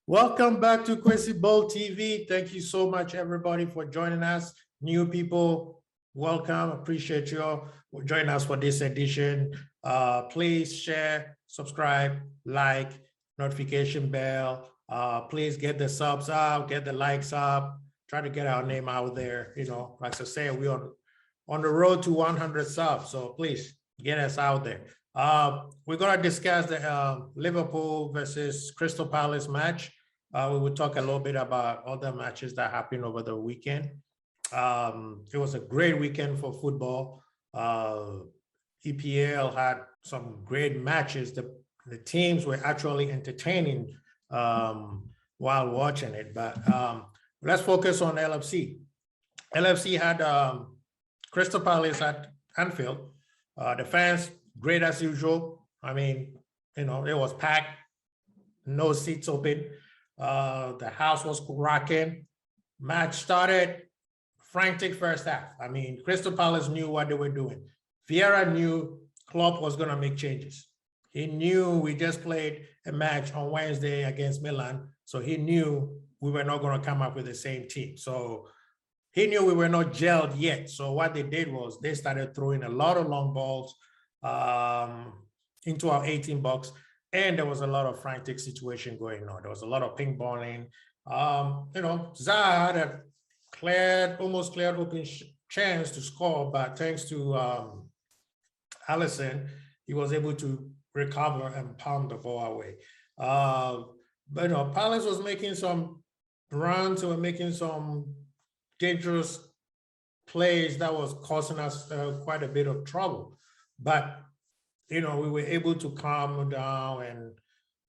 Welcome back to KwasiBold TV. Thank you so much, everybody, for joining us. New people, welcome. Appreciate you all joining us for this edition. Please share, subscribe, like, notification bell. Please get the subs out, get the likes up. Try to get our name out there. You know, like I say, we're on the road to 100 subs. So please get us out there. We're going to discuss the Liverpool versus Crystal Palace match. We will talk a little bit about other matches that happened over the weekend. It was a great weekend for football. EPL had some great matches. The teams were actually entertaining while watching it. But let's focus on LFC. LFC had Crystal Palace at Anfield. The fans, great as usual. I mean, you know, it was packed, no seats open. The house was rocking. Match started, frantic first half. I mean, Crystal Palace knew what they were doing. Vieira knew Klopp was going to make changes. He knew we just played a match on Wednesday against Milan, so he knew we were not going to come up with the same team. So he knew we were not gelled yet. So what they did was they started throwing a lot of long balls into our 18 box. And there was a lot of frantic situation going on. There was a lot of ping balling. You know, Zaha had a almost cleared open chance to score, but thanks to Alisson, he was able to recover and pound the ball away. But you know, Palace was making some runs, they were making some dangerous plays that was causing us quite a bit of trouble. But you know, we were able to calm down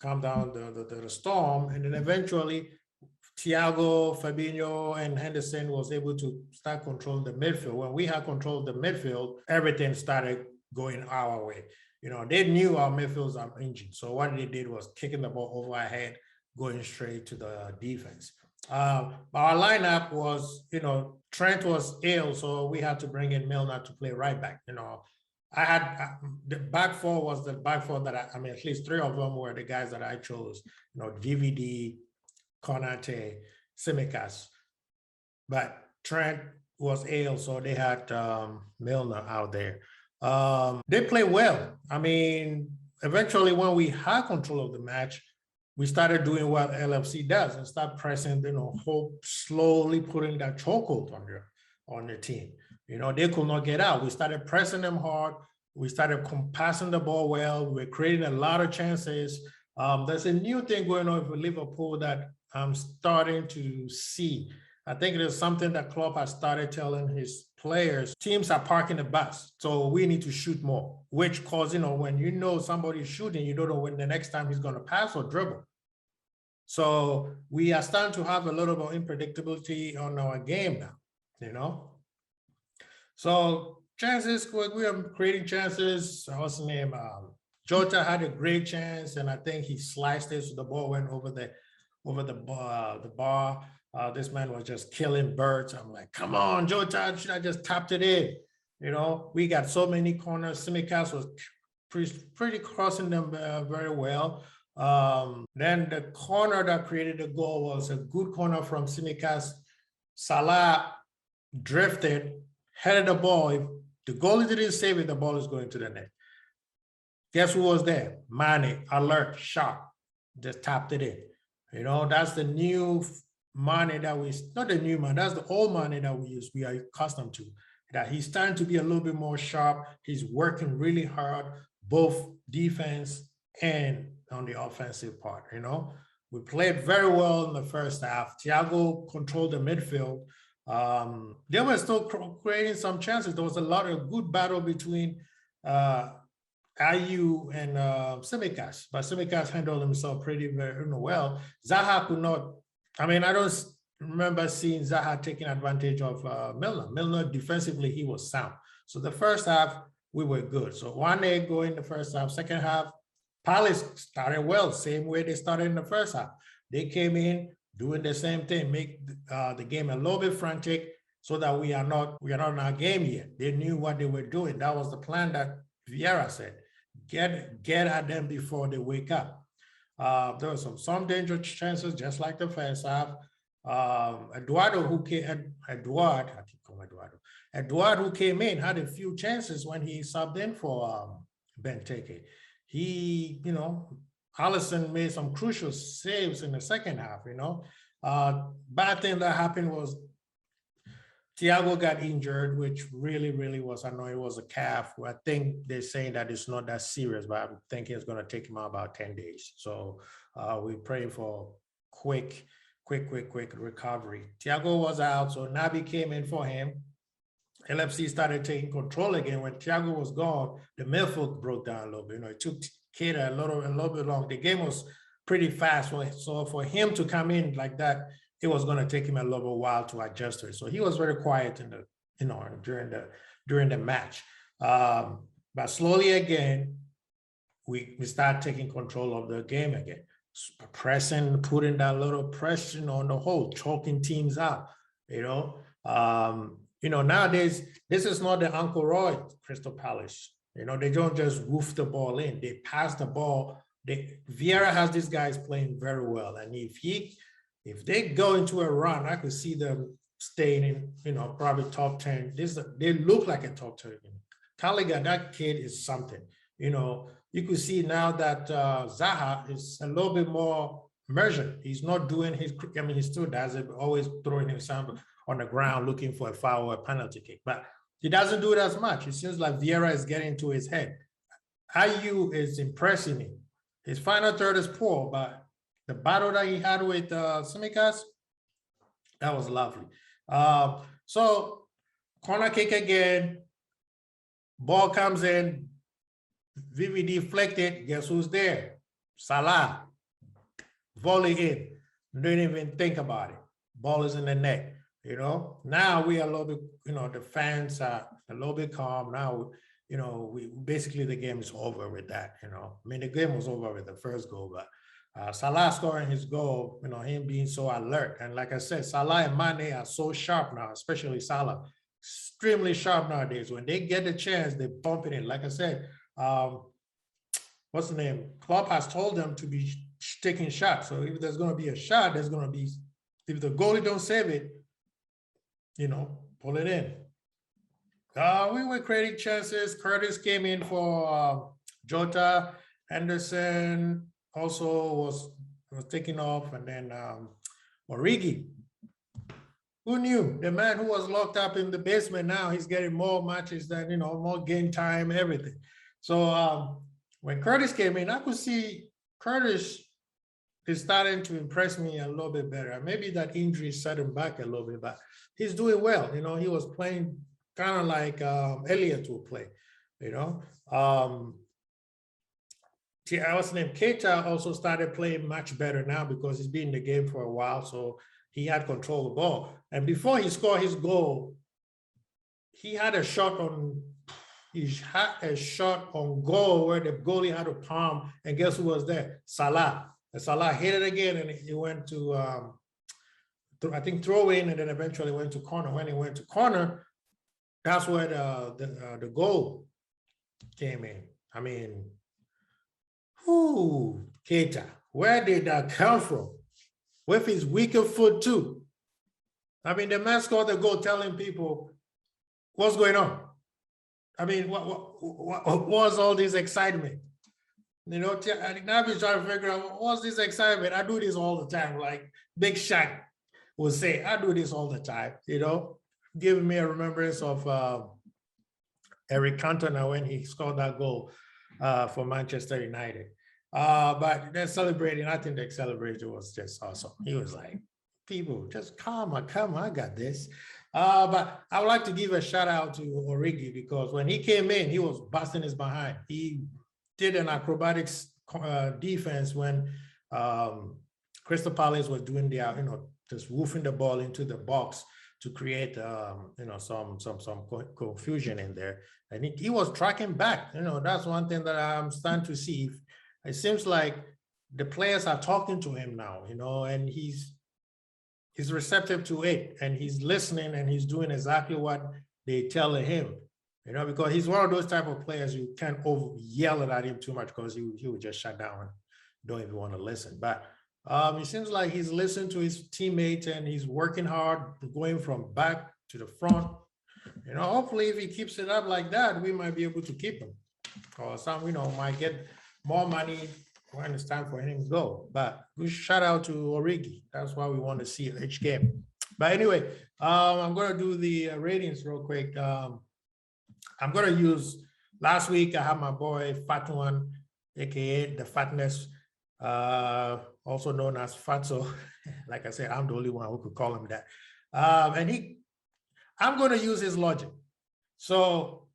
the storm. And then eventually Thiago, Fabinho, and Henderson was able to start controlling the midfield. When we had control of the midfield, everything started going our way. You know, they knew our midfields are injured. So what they did was kicking the ball over our head, going straight to the defense. Our lineup was, you know, Trent was ill, so we had to bring in Milner to play right back, you know. I had the back four was the back four that I mean, at least three of them were the guys that I chose, you know, DVD, Konate, Tsimikas. But Trent was ill, so they had Milner out there. They played well. I mean, eventually when we had control of the match, we started doing what LFC does and start pressing, you know, slowly putting that chokehold on the team. You know, they could not get out. We started pressing them hard. We started passing the ball well. We were creating a lot of chances. There's a new thing going on with Liverpool that I'm starting to see. I think it is something that Klopp has started telling his players. Teams are parking the bus, so we need to shoot more, which causes, you know, when you know somebody's shooting, you don't know when the next time he's going to pass or dribble. So we are starting to have a little bit of unpredictability on our game now, you know. So chances, we are creating chances. What's his name? Jota had a great chance, and I think he sliced it, so the ball went over the bar. This man was just killing birds. I'm like, come on, Jota, should I just tapped it in? You know, we got so many corners. Tsimikas was pretty crossing them very well. Then the corner that created the goal was a good corner from Tsimikas. Salah drifted, headed the ball. If the goalie didn't save it, the ball is going to the net. Guess who was there? Mane, alert, sharp, just tapped it in. You know, that's the new Mane that not the new Mane, that's the old Mane that we are accustomed to. That he's starting to be a little bit more sharp. He's working really hard, both defense and on the offensive part, you know. We played very well in the first half. Thiago controlled the midfield. They were still creating some chances. There was a lot of good battle between Ayew and Tsimikas, but Tsimikas handled himself very well. Zaha could not, I mean, I don't remember seeing Zaha taking advantage of Milner. Milner, defensively, he was sound. So the first half, we were good. So 1-8 going the first half. Second half, Palace started well, same way they started in the first half. They came in doing the same thing, make the game a little bit frantic so that we are not in our game yet. They knew what they were doing. That was the plan that Vieira said. Get at them before they wake up. There were some dangerous chances, just like the first half. Eduardo, who came, Eduard, I keep calling Eduardo. Eduard, who came in, had a few chances when he subbed in for Benteke. He, Allison made some crucial saves in the second half, Bad thing that happened was Thiago got injured, which really, really was annoying. It was a calf. I think they're saying that it's not that serious, but I'm thinking it's going to take him about 10 days. So we pray for quick recovery. Thiago was out, so Naby came in for him. LFC started taking control again. When Thiago was gone, the midfield broke down a little bit. It took Keita a little bit long. The game was pretty fast, so for him to come in like that, it was going to take him a little while to adjust to it. So he was very quiet in the during the match. But slowly again, we start taking control of the game again, pressing, putting that little pressure on the whole, choking teams out. Nowadays, this is not the Uncle Roy Crystal Palace. They don't just woof the ball in. They pass the ball. Vieira has these guys playing very well. And if they go into a run, I could see them staying in, probably top 10. They look like a top 10. Caliga, that kid is something. You could see now that Zaha is a little bit more measured. He's not doing he still does it, always throwing himself on the ground looking for a foul or a penalty kick, but he doesn't do it as much. It seems like Vieira is getting to his head. IU is impressing me. His final third is poor, but the battle that he had with Tsimikas, that was lovely. So corner kick again, ball comes in, VV deflected, guess who's there? Salah. Volley in, don't even think about it. Ball is in the net. Now we are a little bit, the fans are a little bit calm. Now, we basically the game is over with that, the game was over with the first goal, but Salah scoring his goal, him being so alert. And like I said, Salah and Mane are so sharp now, especially Salah, extremely sharp nowadays. When they get the chance, they bump it in. Like I said, what's the name? Klopp has told them to be taking shots. So if there's going to be a shot, there's going to be, if the goalie don't save it, pull it in. We were creating chances. Curtis came in for Jota. Henderson also was taking off. And then Origi. Who knew? The man who was locked up in the basement, now he's getting more matches than, more game time, everything. So when Curtis came in, I could see Curtis is starting to impress me a little bit better. Maybe that injury set him back a little bit, but he's doing well. He was playing kind of like Elliott will play, what's the name? Keita also started playing much better now because he's been in the game for a while, so he had control of the ball. And before he scored his goal, he had a shot on goal where the goalie had a palm, and guess who was there? Salah. And Salah hit it again, and he went to, I think, throw in, and then eventually went to corner. When he went to corner, that's where the goal came in. Keita, where did that come from? With his weaker foot too. The man scored the goal telling people, what's going on? What was all this excitement? Now we're trying to figure out what's this excitement. I do this all the time. Like Big Shaq will say, I do this all the time, giving me a remembrance of Eric Cantona when he scored that goal for Manchester United. But they're celebrating. I think the celebration was just awesome. He was like, people, just come on, I got this. But I would like to give a shout out to Origi because when he came in, he was busting his behind. He did an acrobatics defense when Crystal Palace was doing their, just woofing the ball into the box to create, some confusion in there. And he was tracking back. That's one thing that I'm starting to see. It seems like the players are talking to him now, and he's receptive to it, and he's listening, and he's doing exactly what they tell him. Because he's one of those type of players you can't yell at him too much because he would just shut down don't even want to listen. But it seems like he's listening to his teammates and he's working hard, going from back to the front. Hopefully if he keeps it up like that, we might be able to keep him. Or some, might get more money when it's time for him to go. But we shout out to Origi. That's why we want to see each game. But anyway, I'm going to do the ratings real quick. I'm going to use, last week I had my boy Fat One, aka the Fatness, also known as Fatso. Like I said, I'm the only one who could call him that. And I'm going to use his logic. So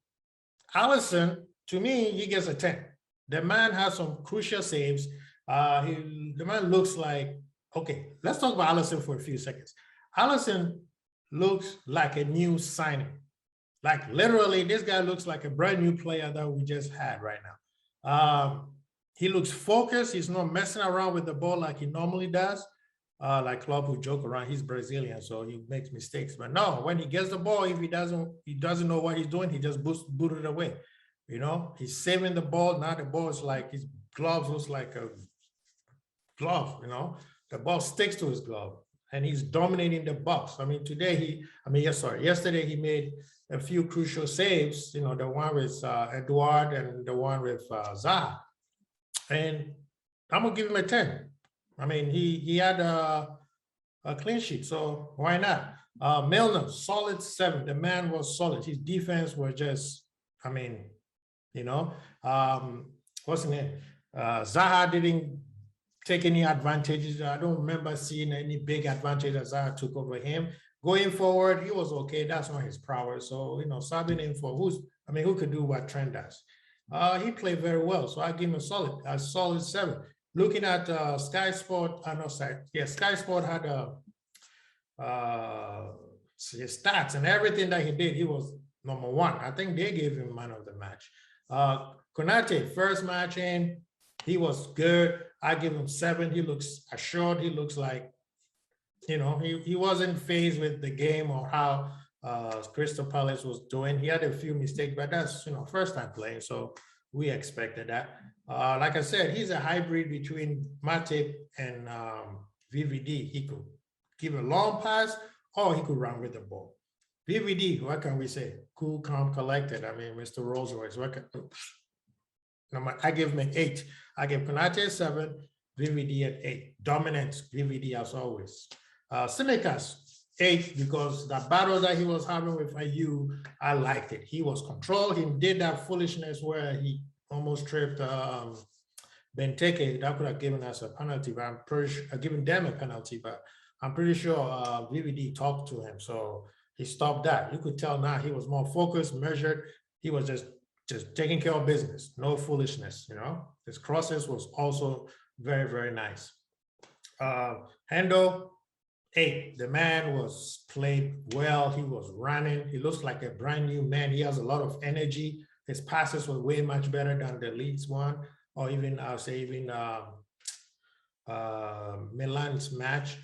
Alisson, to me, he gets a 10. The man has some crucial saves. The man looks like, okay, let's talk about Alisson for a few seconds. Alisson looks like a new signing. Like literally, this guy looks like a brand new player that we just had right now. He looks focused. He's not messing around with the ball like he normally does. Like Klopp who joke around, he's Brazilian, so he makes mistakes. But no, when he gets the ball, if he doesn't know what he's doing, he just boot it away. He's saving the ball. Now the ball is like his gloves looks like a glove. The ball sticks to his glove, and he's dominating the box. I mean, yesterday he made a few crucial saves. The one with Edouard and the one with Zaha, and I'm gonna give him a 10. I mean, he had a clean sheet, so why not? Milner, solid 7. The man was solid. His defense was just, what's his name? Zaha didn't take any advantages. I don't remember seeing any big advantage that Zaha took over him. Going forward, he was okay. That's not his prowess. So, subbing in for who could do what Trent does? He played very well. So I give him a solid 7. Looking at Sky Sport, Sky Sport had his stats and everything that he did. He was number 1. I think they gave him man of the match. Konate, first match in, he was good. I give him 7. He looks assured. He looks like, he wasn't phased with the game or how Crystal Palace was doing. He had a few mistakes, but that's, first time playing. So we expected that. Like I said, he's a hybrid between Matip and VVD. He could give a long pass or he could run with the ball. VVD, what can we say? Cool, calm, collected. I mean, Mr. Rolls Royce. I give him an 8. I give Konate 7, VVD at 8. Dominant, VVD as always. Tsimikas, 8, because the battle that he was having with Ayew, I liked it. He was controlled. He did that foolishness where he almost tripped Benteke. That could have given us a penalty, but I'm pretty sure, given them a penalty, but I'm pretty sure VVD talked to him, so he stopped that. You could tell now he was more focused, measured. He was just taking care of business, no foolishness. His crosses was also very, very nice. Hendo, 8. The man was played well. He was running. He looks like a brand new man. He has a lot of energy. His passes were way much better than the Leeds one, or even I'll say even Milan's match.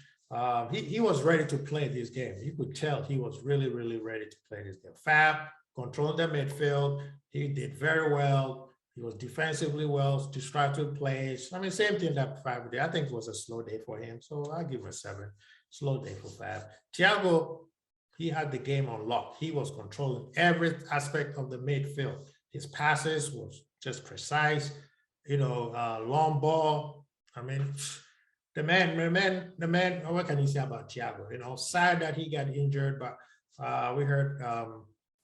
He was ready to play this game. You could tell he was really, really ready to play this game. Fab controlled the midfield. He did very well. He was defensively well, distracted plays. I mean, same thing that Fab did. I think it was a slow day for him, so I'll give him a 7. Slow day for Fab. Thiago, he had the game on lock. He was controlling every aspect of the midfield. His passes was just precise, long ball. I mean, the man, what can you say about Thiago? Sad that he got injured, but we heard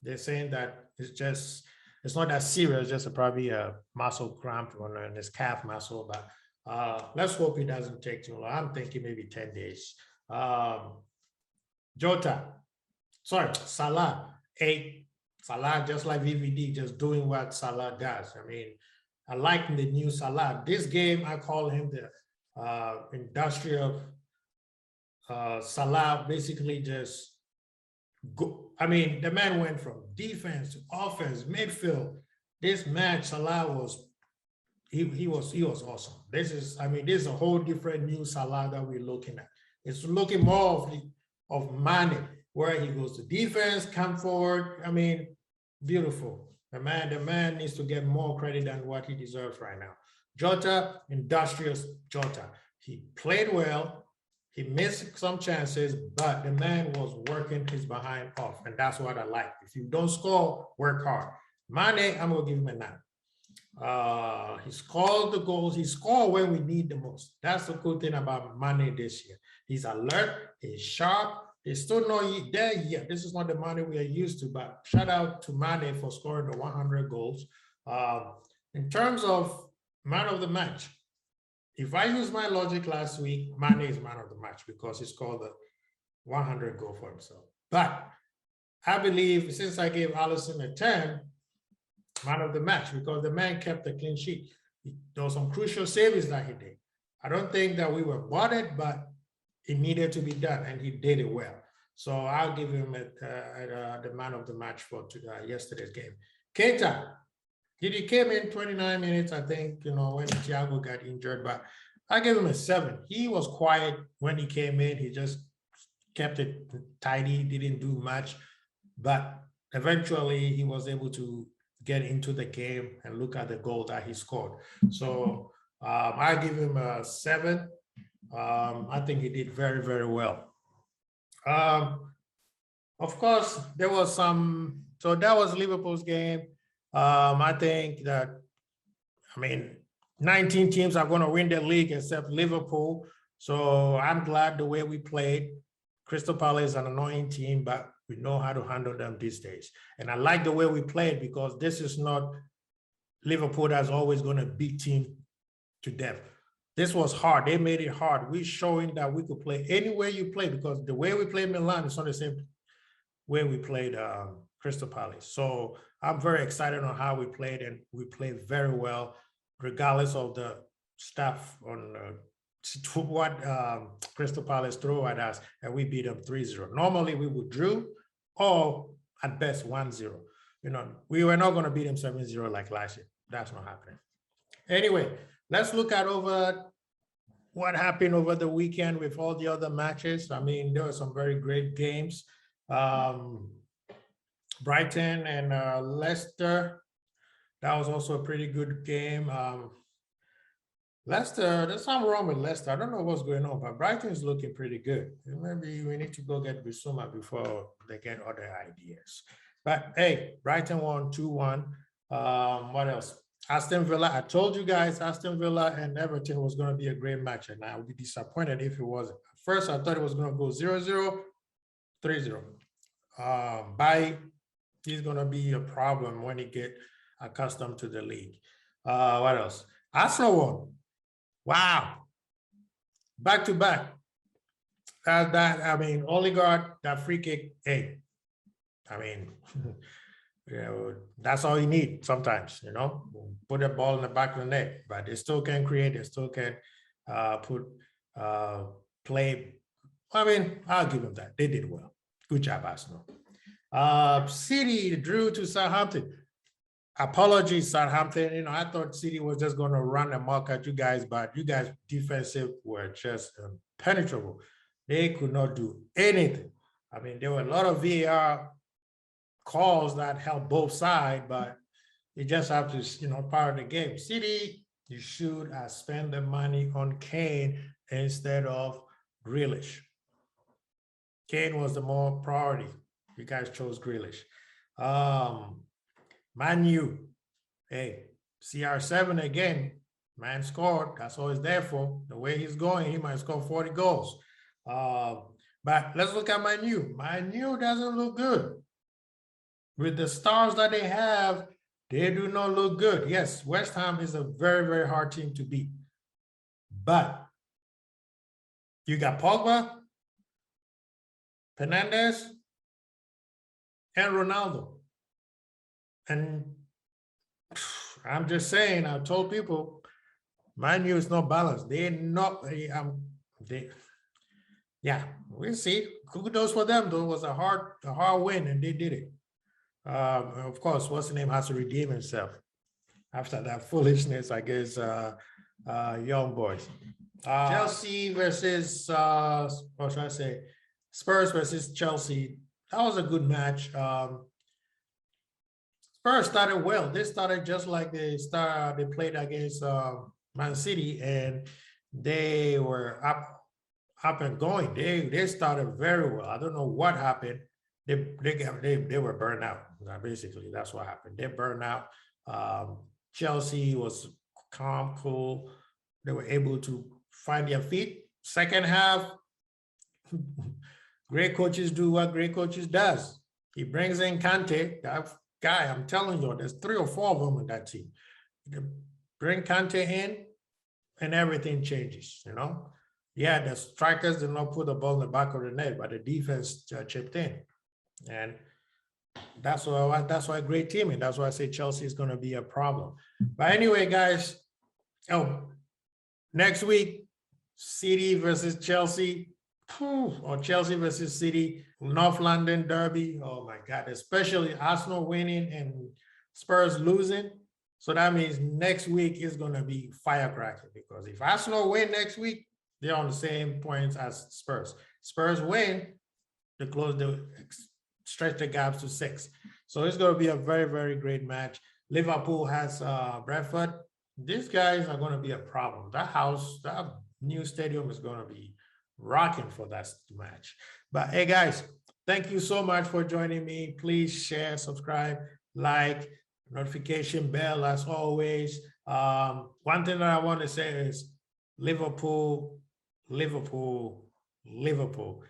they're saying that it's not that serious, just probably a muscle cramp on his calf muscle, but let's hope it doesn't take too long. I'm thinking maybe 10 days. Salah, 8. Salah, just like VVD, just doing what Salah does. I mean, I like the new Salah. This game, I call him the industrial Salah, basically just go. I mean, the man went from defense to offense, midfield. This match, Salah was, he was awesome. This is a whole different new Salah that we're looking at. It's looking more of Mane, where he goes to defense, come forward. I mean, beautiful. The man needs to get more credit than what he deserves right now. Jota, industrious Jota. He played well. He missed some chances, but the man was working his behind off, and that's what I like. If you don't score, work hard. Mane, I'm gonna give him a 9. He scored the goals. He scored when we need the most. That's the cool thing about Mane this year. He's alert. He's sharp. He's still not there yet. This is not the Mane we are used to. But shout out to Mane for scoring the 100 goals. In terms of man of the match, if I use my logic last week, Mane is man of the match because he scored the 100 goal for himself. But I believe since I gave Alisson a 10, man of the match, because the man kept a clean sheet. There were some crucial saves that he did. I don't think that we were bothered, but it needed to be done, and he did it well. So I'll give him the man of the match for yesterday's game. Keita, he came in 29 minutes, I think, when Thiago got injured, but I gave him a 7. He was quiet when he came in. He just kept it tidy, didn't do much, but eventually he was able to get into the game and look at the goal that he scored. So I give him a 7. I think he did very, very well. Of course, there was some, so that was Liverpool's game. I think that, 19 teams are going to win the league except Liverpool. So I'm glad the way we played. Crystal Palace is an annoying team, but we know how to handle them these days. And I like the way we played because this is not Liverpool that's always going to beat team to death. This was hard. They made it hard. We're showing that we could play anywhere you play because the way we played Milan is not the same way we played Crystal Palace. So I'm very excited on how we played, and we played very well, regardless of the stuff on what Crystal Palace threw at us, and we beat them 3-0. Normally we would drew or at best 1-0. We were not going to beat them 7-0 like last year. That's not happening. Anyway, let's look at over what happened over the weekend with all the other matches. There were some very great games. Brighton and Leicester, that was also a pretty good game. Leicester, there's something wrong with Leicester. I don't know what's going on, but Brighton is looking pretty good. Maybe we need to go get Bissouma before they get other ideas. But hey, Brighton won 2-1. What else? Aston Villa, I told you guys, Aston Villa and Everton was going to be a great match, and I would be disappointed if it wasn't. At first, I thought it was going to go 0-0, 3-0. He's going to be a problem when he get accustomed to the league. What else? Arsenal won. Wow. Back to back. Odegaard, that free kick, hey, that's all you need sometimes, put a ball in the back of the net, but they still can create, they still can play. I'll give them that. They did well. Good job, Arsenal. City drew to Southampton. Apologies, Southampton. I thought City was just going to run amok at you guys, but you guys defensive were just impenetrable. They could not do anything. There were a lot of VAR calls that help both sides, but you just have to, part of the game. City, you should have spent the money on Kane instead of Grealish. Kane was the more priority. You guys chose Grealish. Man U, hey, CR7 again, man scored. That's all he's there for. The way he's going, he might score 40 goals. But let's look at Man U. Man U doesn't look good. With the stars that they have, they do not look good. Yes, West Ham is a very, very hard team to beat. But you got Pogba, Fernandes, and Ronaldo. And I'm just saying, I told people, Man U is not balanced. They're not, we'll see. Kudos for them, though. It was a hard win, and they did it. Of course, what's the name has to redeem himself after that foolishness, I guess, young boys. Chelsea versus, what should I say? Spurs versus Chelsea. That was a good match. Spurs started well. They started just like they played against Man City, and they were up and going. They started very well. I don't know what happened. They were burned out. Basically, that's what happened. They burned out. Chelsea was calm, cool. They were able to find their feet. Second half, great coaches do what great coaches does. He brings in Kante, that guy. I'm telling you, there's 3 or 4 of them in that team. They bring Kante in, and everything changes. Yeah, the strikers did not put the ball in the back of the net, but the defense chipped in, and that's why great teaming. That's why I say Chelsea is going to be a problem. But anyway, guys, next week, City versus Chelsea, or Chelsea versus City, North London derby. Oh my God, especially Arsenal winning and Spurs losing. So that means next week is going to be firecracker, because if Arsenal win next week, they're on the same points as Spurs. Spurs win, they stretch the gaps to 6. So it's going to be a very, very great match. Liverpool has Brentford. These guys are going to be a problem. That new stadium is going to be rocking for that match. But hey, guys, thank you so much for joining me. Please share, subscribe, like, notification bell as always. One thing that I want to say is Liverpool, Liverpool, Liverpool.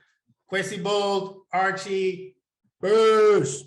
KwasiBold, Archie, Bruce.